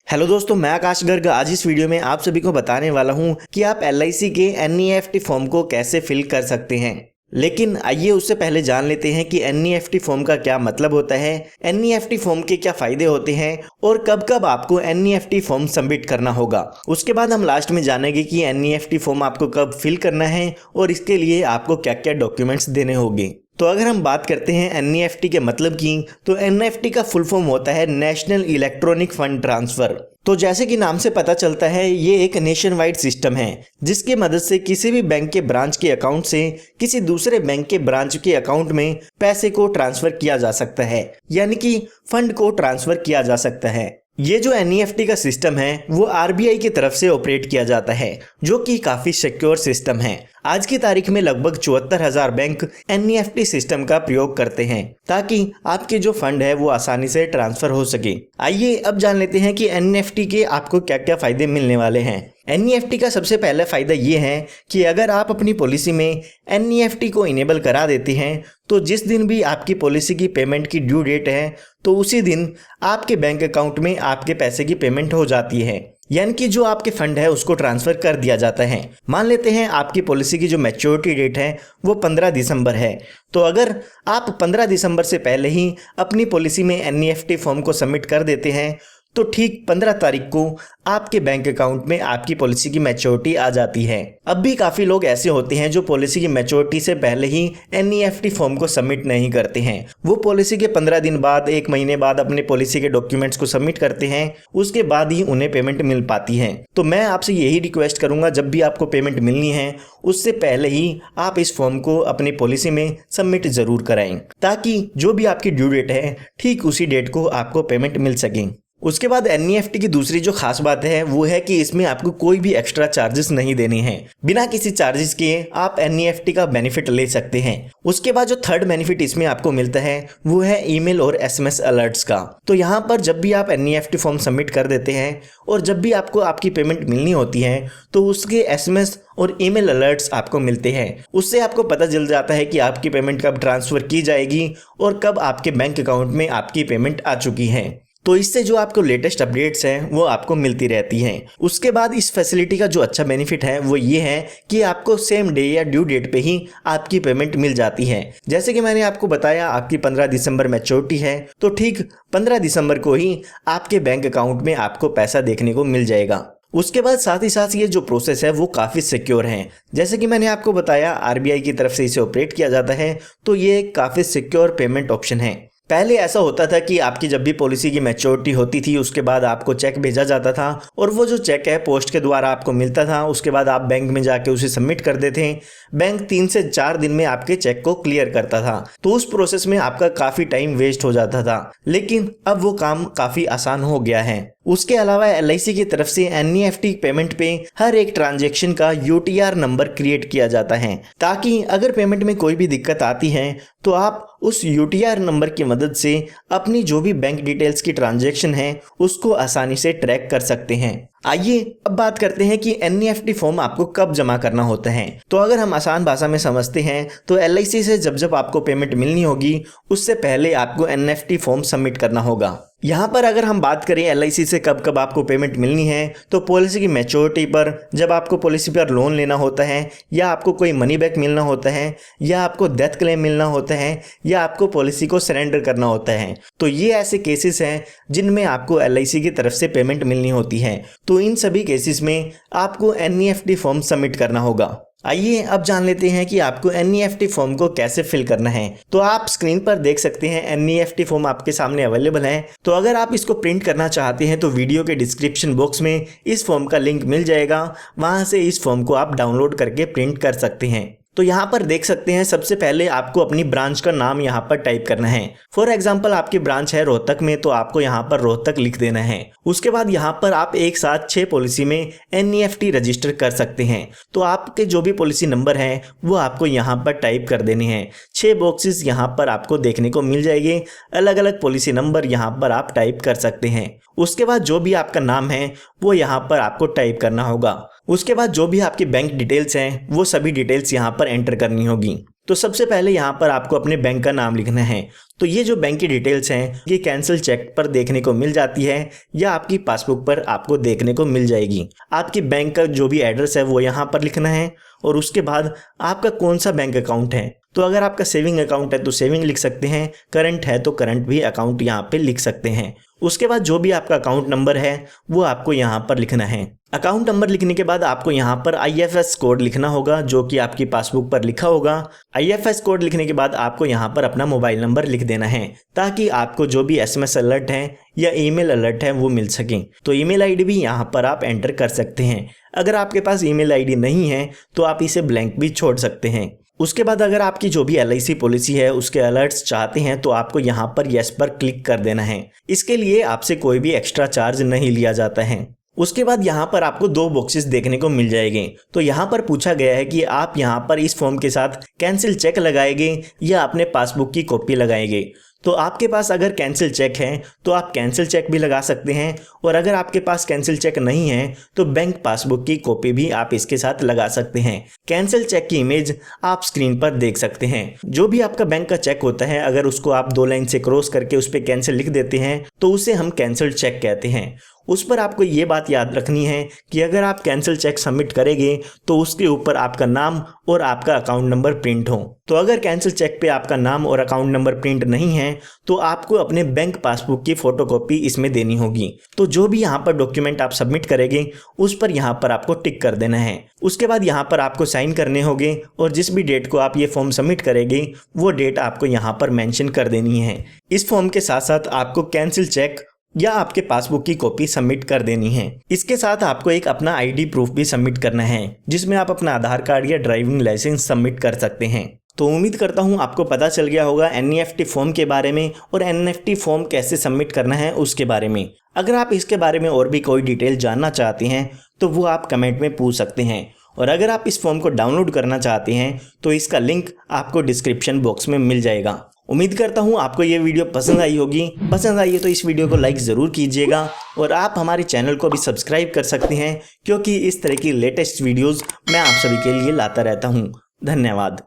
Hello दोस्तों, मैं आकाश गर्ग आज इस वीडियो में आप सभी को बताने वाला हूं कि आप LIC के NEFT फॉर्म को कैसे फिल कर सकते हैं। लेकिन आइए उससे पहले जान लेते हैं कि NEFT फॉर्म का क्या मतलब होता है, NEFT फॉर्म के क्या फायदे होते हैं और कब कब आपको NEFT फॉर्म सबमिट करना होगा। उसके बाद हम लास्ट में जानेंगे कि NEFT फॉर्म आपको कब फिल करना है और इसके लिए आपको क्या क्या डॉक्यूमेंट्स देने होंगे। तो अगर हम बात करते हैं NEFT के मतलब की, तो NEFT का फुल फॉर्म होता है नेशनल इलेक्ट्रॉनिक फंड ट्रांसफर। तो जैसे कि नाम से पता चलता है, ये एक नेशन वाइड सिस्टम है जिसकी मदद से किसी भी बैंक के ब्रांच के अकाउंट से किसी दूसरे बैंक के ब्रांच के अकाउंट में पैसे को ट्रांसफर किया जा सकता है, यानी कि फंड को ट्रांसफर किया जा सकता है। ये जो NEFT का सिस्टम है वो RBI की तरफ से ऑपरेट किया जाता है, जो कि काफी सिक्योर सिस्टम है। आज की तारीख में लगभग 74,000 बैंक NEFT सिस्टम का प्रयोग करते हैं ताकि आपके जो फंड है वो आसानी से ट्रांसफर हो सके। आइए अब जान लेते हैं कि NEFT के आपको क्या क्या फायदे मिलने वाले हैं। NEFT का सबसे पहला फायदा ये है कि अगर आप अपनी पॉलिसी में NEFT को इनेबल करा देते हैं तो जिस दिन भी आपकी पॉलिसी की पेमेंट की ड्यू डेट है तो उसी दिन आपके बैंक अकाउंट में आपके पैसे की पेमेंट हो जाती है, यानी कि जो आपके फंड है उसको ट्रांसफर कर दिया जाता है। मान लेते हैं आपकी पॉलिसी की जो मैच्योरिटी डेट है वो 15 दिसंबर है, तो अगर आप 15 दिसंबर से पहले ही अपनी पॉलिसी में NEFT फॉर्म को सबमिट कर देते हैं तो ठीक 15 तारीख को आपके बैंक अकाउंट में आपकी पॉलिसी की मैच्योरिटी आ जाती है। अब भी काफ़ी लोग ऐसे होते हैं जो पॉलिसी की मैच्योरिटी से पहले ही NEFT फॉर्म को सबमिट नहीं करते हैं। वो पॉलिसी के 15 दिन बाद, 1 महीने बाद अपने पॉलिसी के डॉक्यूमेंट्स को सबमिट करते हैं, उसके बाद ही उन्हें पेमेंट मिल पाती है। तो मैं आपसे यही रिक्वेस्ट करूंगा, जब भी आपको पेमेंट मिलनी है उससे पहले ही आप इस फॉर्म को अपनी पॉलिसी में सबमिट जरूर कराएं, ताकि जो भी आपकी ड्यू डेट है ठीक उसी डेट को आपको पेमेंट मिल सके। उसके बाद NEFT की दूसरी जो खास बात है वो है कि इसमें आपको कोई भी एक्स्ट्रा चार्जेस नहीं देने हैं। बिना किसी चार्जेस के आप NEFT का बेनिफिट ले सकते हैं। उसके बाद जो थर्ड बेनिफिट इसमें आपको मिलता है वो है ईमेल और SMS अलर्ट्स का। तो यहाँ पर जब भी आप NEFT फॉर्म सबमिट कर देते हैं और जब भी आपको आपकी पेमेंट मिलनी होती है तो उसके SMS और ईमेल अलर्ट्स आपको मिलते हैं। उससे आपको पता चल जाता है कि आपकी पेमेंट कब ट्रांसफर की जाएगी और कब आपके बैंक अकाउंट में आपकी पेमेंट आ चुकी है। तो इससे जो आपको लेटेस्ट अपडेट्स हैं वो आपको मिलती रहती हैं। उसके बाद इस फैसिलिटी का जो अच्छा बेनिफिट है वो ये है कि आपको सेम डे या ड्यू डेट पे ही आपकी पेमेंट मिल जाती है। जैसे कि मैंने आपको बताया, आपकी 15 दिसंबर मैच्योरिटी है तो ठीक 15 दिसंबर को ही आपके बैंक अकाउंट में आपको पैसा देखने को मिल जाएगा। उसके बाद साथ ही साथ ये जो प्रोसेस है वो काफ़ी सिक्योर है। जैसे कि मैंने आपको बताया, RBI की तरफ से इसे ऑपरेट किया जाता है, तो ये काफ़ी सिक्योर पेमेंट ऑप्शन है। पहले ऐसा होता था कि आपकी जब भी पॉलिसी की मैच्योरिटी होती थी उसके बाद आपको चेक भेजा जाता था और वो जो चेक है पोस्ट के द्वारा आपको मिलता था। उसके बाद आप बैंक में जाके उसे सबमिट कर देते हैं। बैंक 3 से 4 दिन में आपके चेक को क्लियर करता था, तो उस प्रोसेस में आपका काफ़ी टाइम वेस्ट हो जाता था। लेकिन अब वो काम काफ़ी आसान हो गया है। उसके अलावा LIC की तरफ से NEFT पेमेंट पे हर एक ट्रांजैक्शन का UTR नंबर क्रिएट किया जाता है, ताकि अगर पेमेंट में कोई भी दिक्कत आती है तो आप उस UTR नंबर की मदद से अपनी जो भी बैंक डिटेल्स की ट्रांजैक्शन है उसको आसानी से ट्रैक कर सकते हैं। आइए अब बात करते हैं कि NEFT फॉर्म आपको कब जमा करना होता है। तो अगर हम आसान भाषा में समझते हैं तो LIC से जब आपको पेमेंट मिलनी होगी उससे पहले आपको NEFT फॉर्म सबमिट करना होगा। यहाँ पर अगर हम बात करें LIC से कब कब आपको पेमेंट मिलनी है, तो पॉलिसी की मैच्योरिटी पर, जब आपको पॉलिसी पर लोन लेना होता है, या आपको कोई मनी बैक मिलना होता है, या आपको डेथ क्लेम मिलना होता है, या आपको पॉलिसी को सरेंडर करना होता है, तो ये ऐसे केसेस हैं जिनमें आपको LIC की तरफ से पेमेंट मिलनी होती है। तो इन सभी केसेस में आपको NEFT फॉर्म सबमिट करना होगा। आइए अब जान लेते हैं कि आपको NEFT फॉर्म को कैसे फिल करना है। तो आप स्क्रीन पर देख सकते हैं NEFT फॉर्म आपके सामने अवेलेबल है। तो अगर आप इसको प्रिंट करना चाहते हैं तो वीडियो के डिस्क्रिप्शन बॉक्स में इस फॉर्म का लिंक मिल जाएगा, वहां से इस फॉर्म को आप डाउनलोड करके प्रिंट कर सकते हैं। तो यहाँ पर देख सकते हैं, सबसे पहले आपको अपनी ब्रांच का नाम यहाँ पर टाइप करना है। फॉर एग्जांपल आपकी ब्रांच है रोहतक में, तो आपको यहाँ पर रोहतक लिख देना है। उसके बाद यहाँ पर आप एक साथ 6 पॉलिसी में NEFT रजिस्टर कर सकते हैं। तो आपके जो भी पॉलिसी नंबर है वो आपको यहाँ पर टाइप कर देने हैं। 6 बॉक्सेस यहाँ पर आपको देखने को मिल जाएंगे, अलग अलग पॉलिसी नंबर यहाँ पर आप टाइप कर सकते हैं। उसके बाद जो भी आपका नाम है वो यहाँ पर आपको टाइप करना होगा। उसके बाद जो भी आपकी बैंक डिटेल्स हैं वो सभी डिटेल्स यहाँ पर एंटर करनी होगी। तो सबसे पहले यहाँ पर आपको अपने बैंक का नाम लिखना है। तो ये जो बैंक की डिटेल्स हैं ये कैंसिल चेक पर देखने को मिल जाती है या आपकी पासबुक पर आपको देखने को मिल जाएगी। आपकी बैंक का जो भी एड्रेस है वो यहाँ पर लिखना है और उसके बाद आपका कौन सा बैंक अकाउंट है। तो अगर आपका सेविंग अकाउंट है तो सेविंग लिख सकते हैं, करंट है तो करंट भी अकाउंट यहाँ पे लिख सकते हैं। उसके बाद जो भी आपका अकाउंट नंबर है वो आपको यहाँ पर लिखना है। अकाउंट नंबर लिखने के बाद आपको यहाँ पर IFS कोड लिखना होगा जो कि आपकी पासबुक पर लिखा होगा। IFS कोड लिखने के बाद आपको यहाँ पर अपना मोबाइल नंबर लिख देना है ताकि आपको जो भी SMS अलर्ट है या ईमेल अलर्ट है वो मिल सके। तो ईमेल आईडी भी यहाँ पर आप एंटर कर सकते हैं। अगर आपके पास ईमेल आईडी नहीं है तो आप इसे ब्लैंक भी छोड़ सकते हैं। उसके बाद अगर आपकी जो भी LIC पॉलिसी है उसके अलर्ट्स चाहते हैं तो आपको यहाँ पर यस पर क्लिक कर देना है। इसके लिए आपसे कोई भी एक्स्ट्रा चार्ज नहीं लिया जाता है। उसके बाद यहाँ पर आपको 2 बॉक्सेस देखने को मिल जाएंगे। तो यहाँ पर पूछा गया है कि आप यहाँ पर इस फॉर्म के साथ कैंसिल चेक लगाएंगे या अपने पासबुक की कॉपी लगाएंगे। तो आपके पास अगर कैंसिल चेक है तो आप कैंसिल चेक भी लगा सकते हैं और अगर आपके पास कैंसिल चेक नहीं है तो बैंक पासबुक की कॉपी भी आप इसके साथ लगा सकते हैं। कैंसिल चेक की इमेज आप स्क्रीन पर देख सकते हैं। जो भी आपका बैंक का चेक होता है अगर उसको आप 2 लाइन से क्रॉस करके उस पर कैंसिल लिख देते हैं तो उसे हम कैंसिल चेक कहते हैं। उस पर आपको ये बात याद रखनी है कि अगर आप कैंसिल चेक सबमिट करेंगे तो उसके ऊपर आपका नाम और आपका अकाउंट नंबर प्रिंट हो। तो अगर कैंसिल चेक पे आपका नाम और अकाउंट नंबर प्रिंट नहीं है तो आपको अपने बैंक पासबुक की फोटोकॉपी इसमें देनी होगी। तो जो भी यहाँ पर डॉक्यूमेंट आप सबमिट करेंगे उस पर यहाँ पर आपको टिक कर देना है। उसके बाद यहाँ पर आपको साइन करने होंगे और जिस भी डेट को आप ये फॉर्म सबमिट करेंगे वो डेट आपको यहाँ पर मेंशन कर देनी है। इस फॉर्म के साथ साथ आपको कैंसिल चेक या आपके पासबुक की कॉपी सबमिट कर देनी है। इसके साथ आपको एक अपना ID प्रूफ भी सबमिट करना है जिसमें आप अपना आधार कार्ड या ड्राइविंग लाइसेंस सबमिट कर सकते हैं। तो उम्मीद करता हूं आपको पता चल गया होगा NEFT फॉर्म के बारे में और NEFT फॉर्म कैसे सबमिट करना है उसके बारे में। अगर आप इसके बारे में और भी कोई डिटेल जानना चाहते हैं तो वो आप कमेंट में पूछ सकते हैं और अगर आप इस फॉर्म को डाउनलोड करना चाहते हैं तो इसका लिंक आपको डिस्क्रिप्शन बॉक्स में मिल जाएगा। उम्मीद करता हूँ आपको ये वीडियो पसंद आई होगी। पसंद आई है तो इस वीडियो को लाइक ज़रूर कीजिएगा और आप हमारे चैनल को भी सब्सक्राइब कर सकते हैं क्योंकि इस तरह की लेटेस्ट वीडियोस मैं आप सभी के लिए लाता रहता हूँ। धन्यवाद।